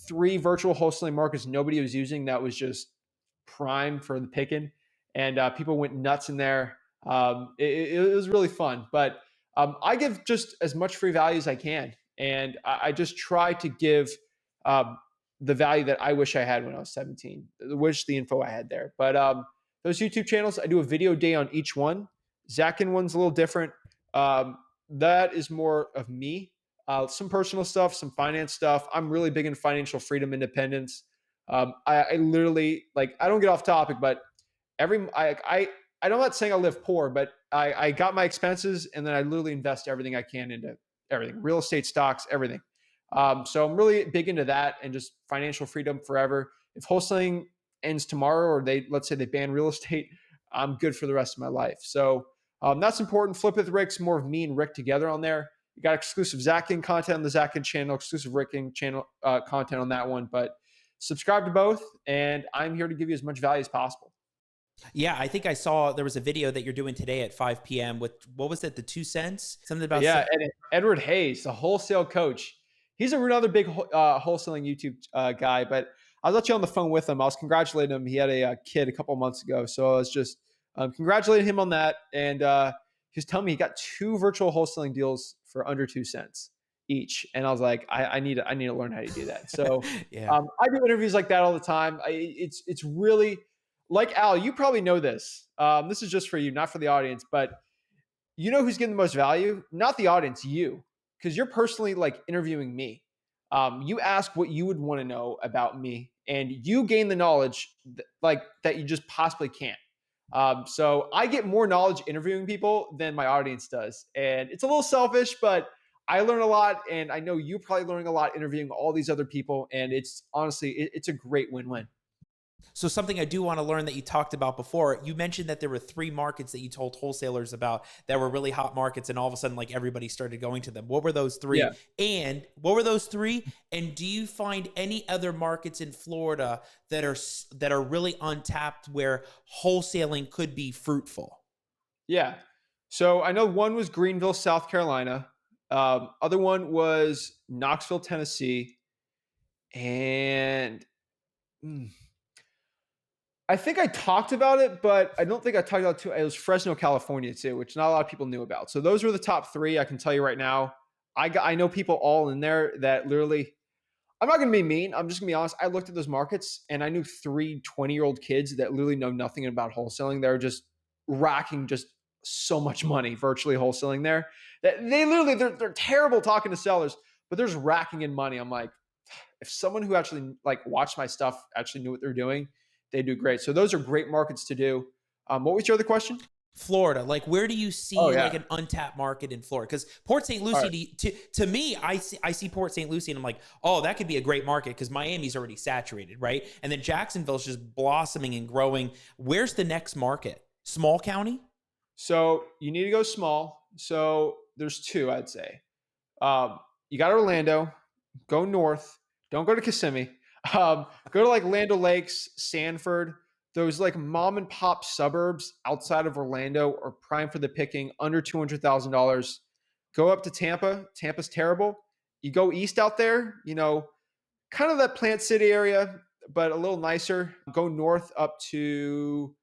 3 virtual wholesaling markets nobody was using that was just prime for the picking, and people went nuts in there. It was really fun, but I give just as much free value as I can, and I just try to give um, the value that I wish I had when I was 17. Wish the info I had there, but those YouTube channels, I do a video day on each one. Zach Ginn one's a little different. That is more of me. Some personal stuff, some finance stuff. I'm really big in financial freedom, independence. I literally like I don't get off topic, but I'm not saying I live poor, but I got my expenses and then I literally invest everything I can into everything, real estate, stocks, everything. So I'm really big into that and just financial freedom forever. If wholesaling ends tomorrow, or let's say they ban real estate, I'm good for the rest of my life. So that's important. Flip with Rick's more of me and Rick together on there. You got exclusive Zach Ginn content on the Zach Ginn channel, exclusive Rick Ginn channel content on that one. But subscribe to both, and I'm here to give you as much value as possible.
Yeah, I think I saw there was a video that you're doing today at 5 p.m. with, what was it, the 2 cents? Something about
Yeah, and Edward Hayes, the wholesale coach. He's another big wholesaling YouTube guy. But I was actually on the phone with him. I was congratulating him. He had a kid a couple of months ago, so I was just congratulating him on that. And he was telling me he got 2 virtual wholesaling deals for under 2 cents each. And I was like, I need to learn how to do that. So
yeah.
I do interviews like that all the time. It's really like Al. You probably know this. This is just for you, not for the audience, but you know who's getting the most value? Not the audience, you, because you're personally like interviewing me. You ask what you would want to know about me, and you gain the knowledge that you just possibly can't. So I get more knowledge interviewing people than my audience does, and it's a little selfish, but I learn a lot, and I know you're probably learning a lot interviewing all these other people, and it's honestly it's a great win-win.
So something I do want to learn that you talked about before, you mentioned that there were 3 markets that you told wholesalers about that were really hot markets, and all of a sudden, like, everybody started going to them. What were those 3?
Yeah.
And what were those 3? And do you find any other markets in Florida that are really untapped where wholesaling could be fruitful?
Yeah. So I know one was Greenville, South Carolina. Other one was Knoxville, Tennessee, and mm, I think I talked about it, but I don't think I talked about it too. It was Fresno, California too, which not a lot of people knew about. So those were the top 3. I can tell you right now. I know people all in there that literally. I'm not going to be mean. I'm just going to be honest. I looked at those markets and I knew 3 20-year-old kids that literally know nothing about wholesaling. They're just racking just so much money virtually wholesaling there. That they literally they're terrible talking to sellers, but they're just racking in money. I'm like, if someone who actually like watched my stuff actually knew what they're doing, they do great. So those are great markets to do. What was your other question?
Florida, like, where do you
Oh
see
yeah.
like an untapped market in Florida? Because Port St.
All
Lucie,
right.
to me, I see Port St. Lucie, and I'm like, oh, that could be a great market because Miami's already saturated, right? And then Jacksonville's just blossoming and growing. Where's the next market? Small county?
So you need to go small. So there's 2, I'd say. You got Orlando, go north. Don't go to Kissimmee. Go to like Land Lakes, Sanford. Those like mom and pop suburbs outside of Orlando are prime for the picking, under $200,000. Go up to Tampa. Tampa's terrible. You go east out there, kind of that Plant City area, but a little nicer. Go north up to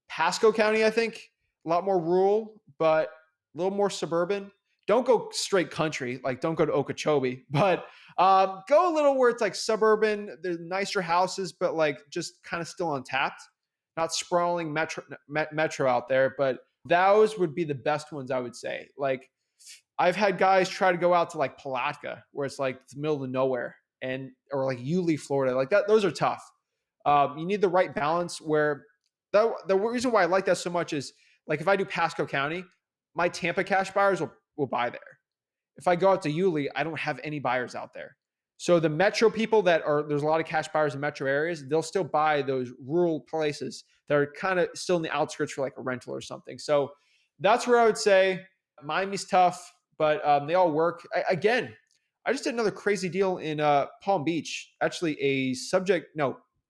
Pasco County, I think. A lot more rural, but a little more suburban. Don't go straight country, like don't go to Okeechobee, but go a little where it's like suburban. There's nicer houses, but like just kind of still untapped. Not sprawling metro out there, but Those would be the best ones, I would say. Like I've had guys try to go out to like Palatka, where it's like the middle of nowhere, and or like Yulee, Florida, like that. Those are tough. You need the right balance. Where the reason why I like that so much is like if I do Pasco County, my Tampa cash buyers will buy there. If I go out to Yulee, I don't have any buyers out there. So the metro people there's a lot of cash buyers in metro areas, they'll still buy those rural places that are kind of still in the outskirts for like a rental or something. So that's where I would say Miami's tough, but they all work. Again, I just did another crazy deal in Palm Beach, actually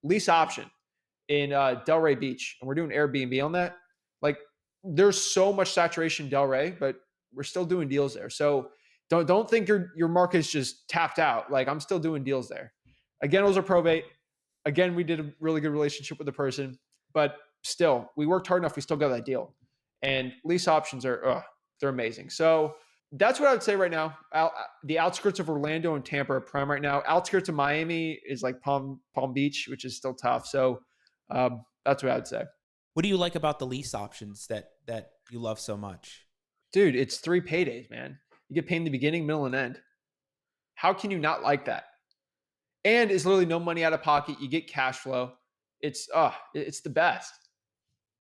lease option in Delray Beach, and we're doing Airbnb on that. Like, there's so much saturation in Delray, but we're still doing deals there. So don't think your market's just tapped out. Like, I'm still doing deals there. Again, it was a probate. Again, we did a really good relationship with the person, but still, we worked hard enough. We still got that deal. And lease options they're amazing. So that's what I would say right now. The outskirts of Orlando and Tampa are prime right now. Outskirts of Miami is like Palm Beach, which is still tough. So that's what I would say.
What do you like about the lease options that you love so much?
Dude, it's 3 paydays, man. You get paid in the beginning, middle, and end. How can you not like that? And it's literally no money out of pocket. You get cash flow. It's the best.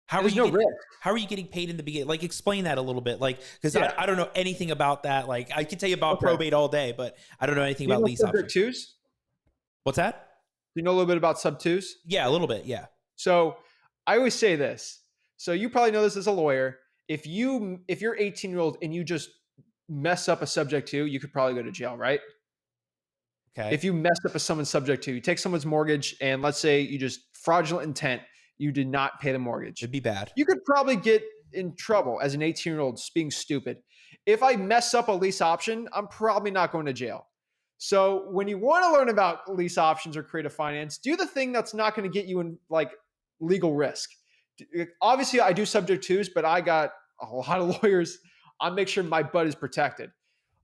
How are you getting paid in the beginning? Like, explain that a little bit. Like, because I don't know anything about that. Like, I can tell you about probate all day, but I don't know anything about lease options.
Twos?
What's that?
Do you know a little bit about sub twos?
Yeah, a little bit. Yeah.
So I always say this. So you probably know this as a lawyer. If you're 18-year-old and you just mess up a subject to, you could probably go to jail, right?
Okay.
If you mess up someone's subject to, you take someone's mortgage and let's say you just fraudulent intent, you did not pay the mortgage.
It'd be bad.
You could probably get in trouble as an 18-year-old being stupid. If I mess up a lease option, I'm probably not going to jail. So when you want to learn about lease options or creative finance, do the thing that's not going to get you in like legal risk. Obviously, I do subject twos, but I got a lot of lawyers. I'll make sure my butt is protected.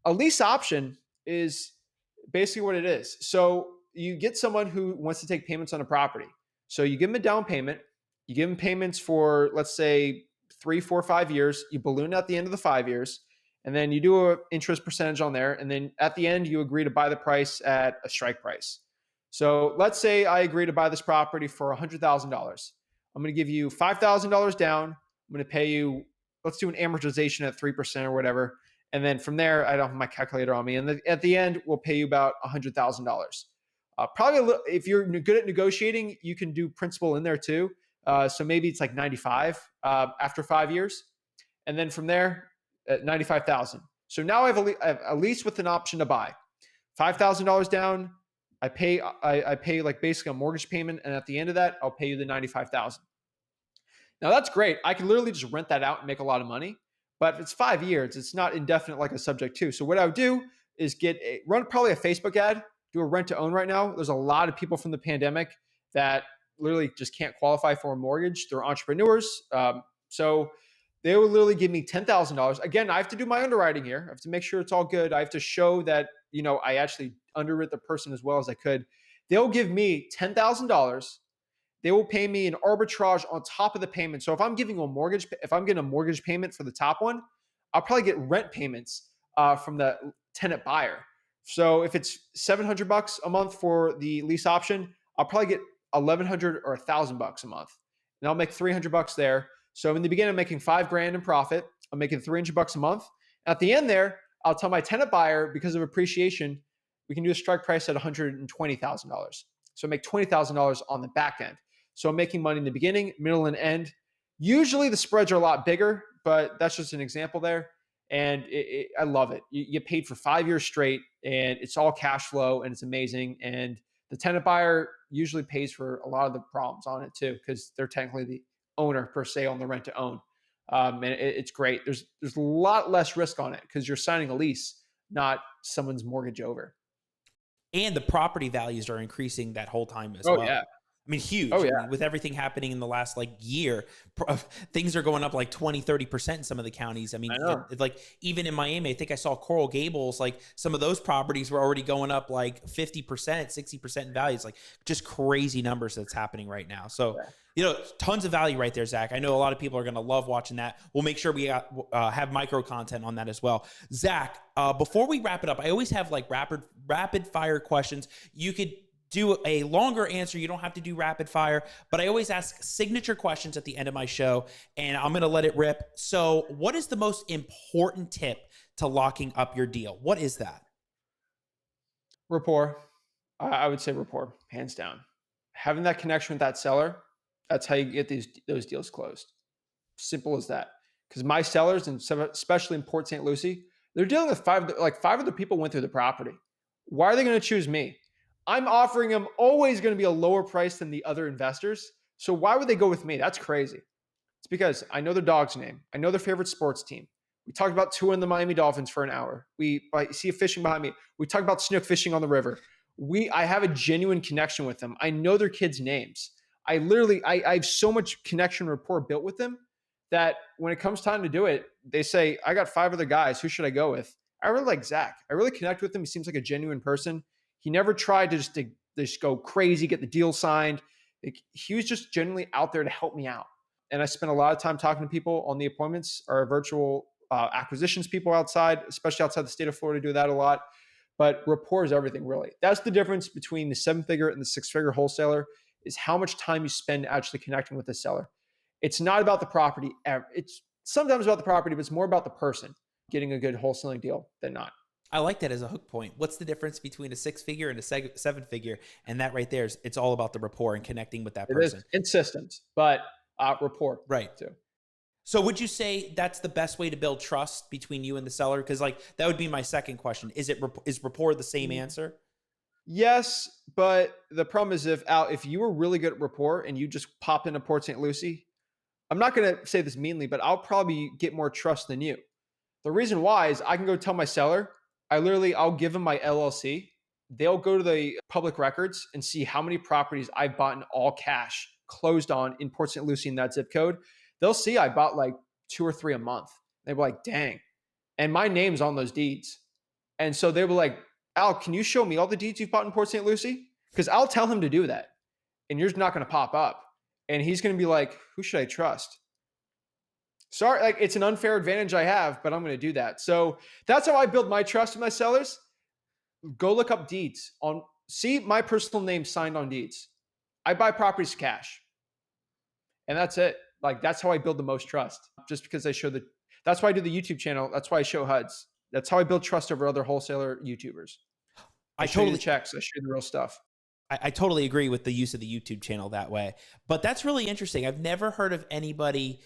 A lease option is basically what it is. So you get someone who wants to take payments on a property. So you give them a down payment. You give them payments for, let's say, 3, 4, 5 years. You balloon at the end of the 5 years. And then you do an interest percentage on there. And then at the end, you agree to buy the price at a strike price. So let's say I agree to buy this property for $100,000. I'm going to give you $5,000 down. I'm going to pay you, let's do an amortization at 3% or whatever. And then from there, I don't have my calculator on me. And at the end, we'll pay you about $100,000. Probably if you're good at negotiating, you can do principal in there too. So maybe it's like 95 after 5 years. And then from there, at 95,000. So now I have a lease with an option to buy. $5,000 down. I pay like basically a mortgage payment, and at the end of that, I'll pay you the 95,000. Now that's great. I can literally just rent that out and make a lot of money. But if it's 5 years, it's not indefinite like a subject to. So what I would do is run probably a Facebook ad, do a rent to own right now. There's a lot of people from the pandemic that literally just can't qualify for a mortgage. They're entrepreneurs. So they will literally give me $10,000. Again, I have to do my underwriting here. I have to make sure it's all good. I have to show that, I actually underwrote the person as well as I could. They'll give me $10,000. They will pay me an arbitrage on top of the payment. So if I'm getting a mortgage payment for the top one, I'll probably get rent payments from the tenant buyer. So if it's $700 a month for the lease option, I'll probably get $1,100 or $1,000 a month, and I'll make $300 there. So in the beginning, I'm making $5,000 in profit. I'm making $300 a month. At the end there, I'll tell my tenant buyer, because of appreciation, we can do a strike price at $120,000. So I make $20,000 on the back end. So I'm making money in the beginning, middle, and end. Usually the spreads are a lot bigger, but that's just an example there. And I love it. You get paid for 5 years straight, and it's all cash flow, and it's amazing. And the tenant buyer usually pays for a lot of the problems on it too, because they're technically the owner per se on the rent to own. And it's great. There's a lot less risk on it because you're signing a lease, not someone's mortgage over.
And the property values are increasing that whole time as well.
Yeah.
I mean,
Oh
huge. I
yeah,
mean, with everything happening in the last like year, things are going up like 20, 30% in some of the counties. I mean,
I know.
like even in Miami, I think I saw Coral Gables, like some of those properties were already going up like 50%, 60% in value. It's like just crazy numbers that's happening right now. So,
Yeah.
tons of value right there, Zach. I know a lot of people are going to love watching that. We'll make sure we have micro content on that as well. Zach, before we wrap it up, I always have like rapid fire questions. You could do a longer answer. You don't have to do rapid fire, but I always ask signature questions at the end of my show, and I'm going to let it rip. So, what is the most important tip to locking up your deal? What is that?
Rapport. I would say rapport, hands down. Having that connection with that seller, that's how you get those deals closed. Simple as that. Because my sellers, and especially in Port St. Lucie, they're dealing with five other people went through the property. Why are they going to choose me? I'm offering them always going to be a lower price than the other investors. So why would they go with me? That's crazy. It's because I know their dog's name. I know their favorite sports team. We talked about touring the Miami Dolphins for an hour. I see a fishing behind me. We talked about snook fishing on the river. I have a genuine connection with them. I know their kids' names. I have so much connection rapport built with them that when it comes time to do it, they say, I got five other guys. Who should I go with? I really like Zach. I really connect with him. He seems like a genuine person. He never tried to just go crazy, get the deal signed. He was just genuinely out there to help me out. And I spent a lot of time talking to people on the appointments, our virtual acquisitions people outside, especially outside the state of Florida, do that a lot. But rapport is everything, really. That's the difference between the 7-figure and the 6-figure wholesaler is how much time you spend actually connecting with the seller. It's not about the property. It's sometimes about the property, but it's more about the person getting a good wholesaling deal than not.
I like that as a hook point. What's the difference between a 6-figure and a 7-figure? And that right there is it's all about the rapport and connecting with that
It is
person.
in systems, but rapport
Right.
too.
So would you say that's the best way to build trust between you and the seller? Because like that would be my second question. Is rapport the same answer?
Yes, but the problem is if you were really good at rapport and you just pop into Port St. Lucie, I'm not going to say this meanly, but I'll probably get more trust than you. The reason why is I can go tell my seller, I'll give them my LLC. They'll go to the public records and see how many properties I bought in all cash, closed on in Port St. Lucie in that zip code. They'll see I bought like 2 or 3 a month. They were like, dang. And my name's on those deeds. And so they were like, Al, can you show me all the deeds you've bought in Port St. Lucie? Because I'll tell him to do that. And yours not going to pop up. And he's going to be like, who should I trust? Sorry, like it's an unfair advantage I have, but I'm going to do that. So that's how I build my trust with my sellers. Go look up deeds see my personal name signed on deeds. I buy properties cash, and that's it. Like that's how I build the most trust. Just because that's why I do the YouTube channel. That's why I show HUDs. That's how I build trust over other wholesaler YouTubers. I
I
show you the
totally
checks. I show you the real stuff.
I totally agree with the use of the YouTube channel that way. But that's really interesting. I've never heard of anybody,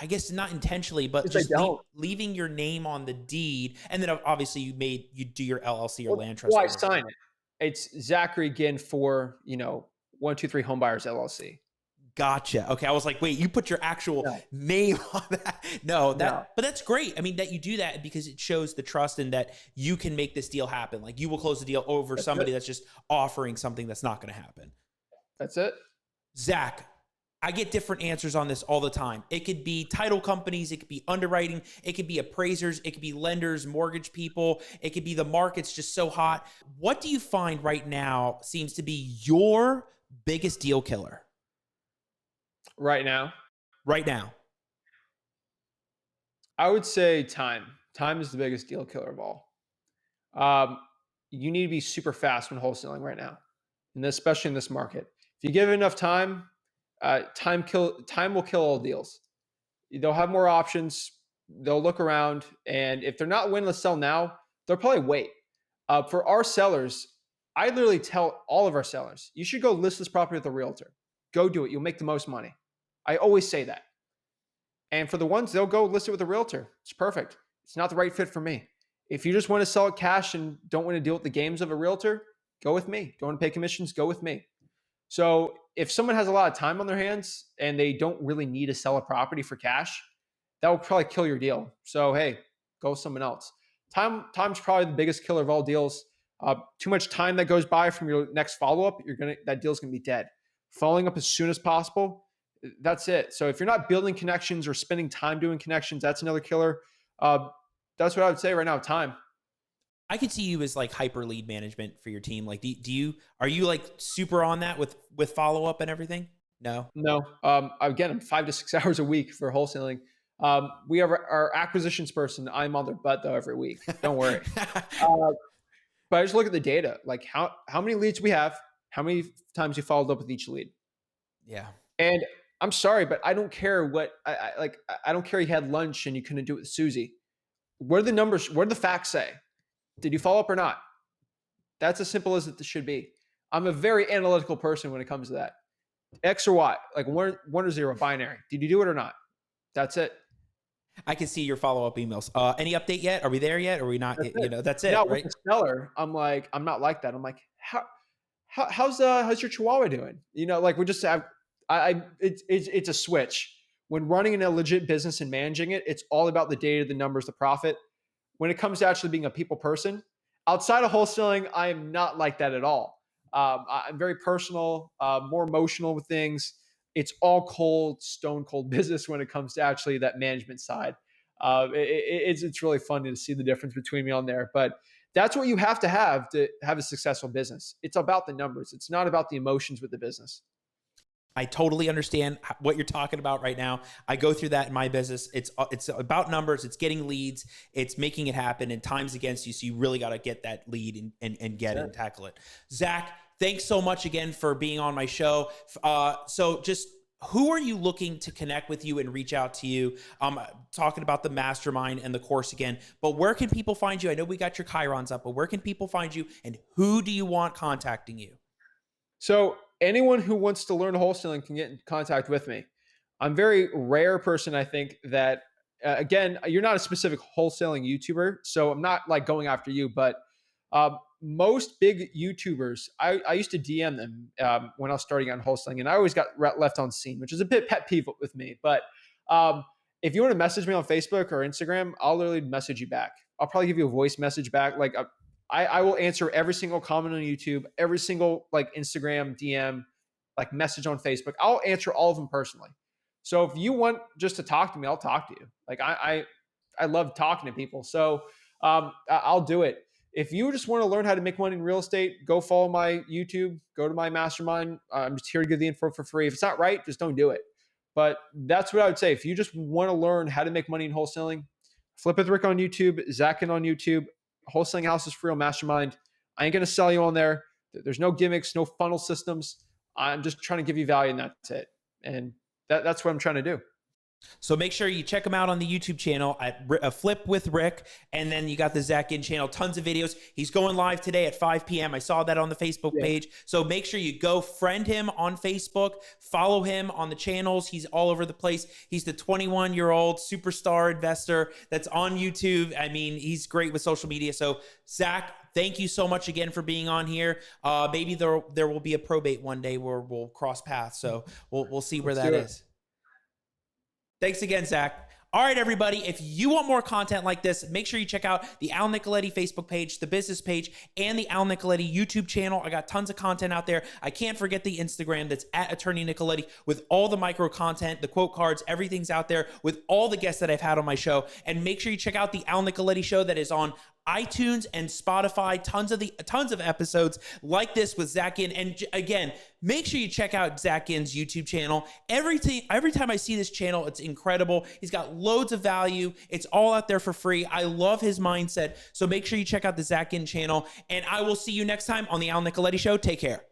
I guess not intentionally, but
Because they
just
don't.
leaving your name on the deed. And then obviously you do your LLC or land trust.
Well, I
Whatever.
sign it. It's Zachary Ginn for 123 Homebuyers LLC.
Gotcha. Okay. I was like, wait, you put your actual
No,
name on that. No,
no,
but that's great. I mean, that you do that because it shows the trust and that you can make this deal happen. Like you will close the deal over
that's
somebody
it.
that's just offering something that's not going to happen.
That's it.
Zach, I get different answers on this all the time. It could be title companies, it could be underwriting, it could be appraisers, it could be lenders, mortgage people, it could be the market's just so hot. What do you find right now seems to be your biggest deal killer
Right now,
right now?
I would say time. Time is the biggest deal killer of all. Um, you need to be super fast when wholesaling right now, and especially in this market. If you give it enough time, time will kill all deals. They'll have more options. They'll look around, and if they're not willing to sell now, they'll probably wait. For our sellers, I literally tell all of our sellers, you should go list this property with a realtor. Go do it. You'll make the most money. I always say that. And for the ones, they'll go list it with a realtor. It's perfect. It's not the right fit for me. If you just want to sell it cash and don't want to deal with the games of a realtor, go with me. Don't want to pay commissions, go with me. So if someone has a lot of time on their hands and they don't really need to sell a property for cash, that will probably kill your deal. So hey, go with someone else. Time's probably the biggest killer of all deals. Too much time that goes by from your next follow up, that deal's gonna be dead. following up as soon as possible. That's it. So if you're not building connections or spending time doing connections, that's another killer. Uh, that's what I would say right now. Time.
I could see you as like hyper lead management for your team. Like, are you like super on that with follow up and everything? No.
No. Again, I'm 5 to 6 hours a week for wholesaling. We have our acquisitions person. I'm on their butt though every week. Don't worry. Uh, but I just look at the data. Like how many leads we have, how many times you followed up with each lead.
Yeah.
And I'm sorry, but I don't care what I don't care you had lunch and you couldn't do it with Susie. What are the numbers? What do the facts say? Did you follow up or not? That's as simple as it should be. I'm a very analytical person when it comes to that. X or Y, like one or zero, binary. Did you do it or not? That's it.
I can see your follow up emails. Any update yet? Are we there yet? Are we not?
That's
You
it.
know, that's it,
Now with
right?
the seller, I'm not like that. I'm like, how's your Chihuahua doing? You know, like we just have, it's a switch. When running in a legit business and managing it, it's all about the data, the numbers, the profit. When it comes to actually being a people person, outside of wholesaling, I am not like that at all. I'm very personal, more emotional with things. It's all cold, stone cold business when it comes to actually that management side. It's really fun to see the difference between me on there. But that's what you have to have a successful business. It's about the numbers. It's not about the emotions with the business.
I totally understand what you're talking about right now. I go through that in my business. It's about numbers. It's getting leads. It's making it happen. And time's against you, so you really got to get that lead and get it and tackle it. Zach, thanks so much again for being on my show. So just who are you looking to connect with you and reach out to you? Talking about the mastermind and the course again, but where can people find you? I know we got your Chirons up, but where can people find you and who do you want contacting you?
So anyone who wants to learn wholesaling can get in contact with me. I'm a very rare person, I think, that again, you're not a specific wholesaling YouTuber, so I'm not like going after you, but most big YouTubers, I used to DM them when I was starting on wholesaling, and I always got left on scene, which is a bit pet peeve with me. But if you want to message me on Facebook or Instagram, I'll literally message you back. I'll probably give you a voice message back. Like I will answer every single comment on YouTube, every single like Instagram DM, like message on Facebook. I'll answer all of them personally. So if you want just to talk to me, I'll talk to you. Like I love talking to people. So I'll do it. If you just want to learn how to make money in real estate, go follow my YouTube, go to my mastermind. I'm just here to give the info for free. If it's not right, just don't do it. But that's what I would say. If you just want to learn how to make money in wholesaling, Flip with Rick on YouTube, Zach Ginn on YouTube, Wholesaling House is free on Mastermind. I ain't going to sell you on there. There's no gimmicks, no funnel systems. I'm just trying to give you value, and that's it. And that's what I'm trying to do.
So make sure you check him out on the YouTube channel at Flip with Rick. And then you got the Zach Ginn channel, tons of videos. He's going live today at 5 p.m. I saw that on the Facebook page. So make sure you go friend him on Facebook, follow him on the channels. He's all over the place. He's the 21-year-old superstar investor that's on YouTube. I mean, he's great with social media. So Zach, thank you so much again for being on here. Maybe there will be a probate one day where we'll cross paths. So we'll see where that is. Thanks again, Zach. All right, everybody, if you want more content like this, make sure you check out the Al Nicoletti Facebook page, the business page, and the Al Nicoletti YouTube channel. I got tons of content out there. I can't forget the Instagram that's at Attorney Nicoletti with all the micro content, the quote cards, everything's out there with all the guests that I've had on my show. And make sure you check out the Al Nicoletti show that is on iTunes and Spotify, tons of episodes like this with Zach Ginn. And again, make sure you check out Zach Ginn's YouTube channel. Every time I see this channel, it's incredible. He's got loads of value. It's all out there for free. I love his mindset. So make sure you check out the Zach Ginn channel. And I will see you next time on the Al Nicoletti Show. Take care.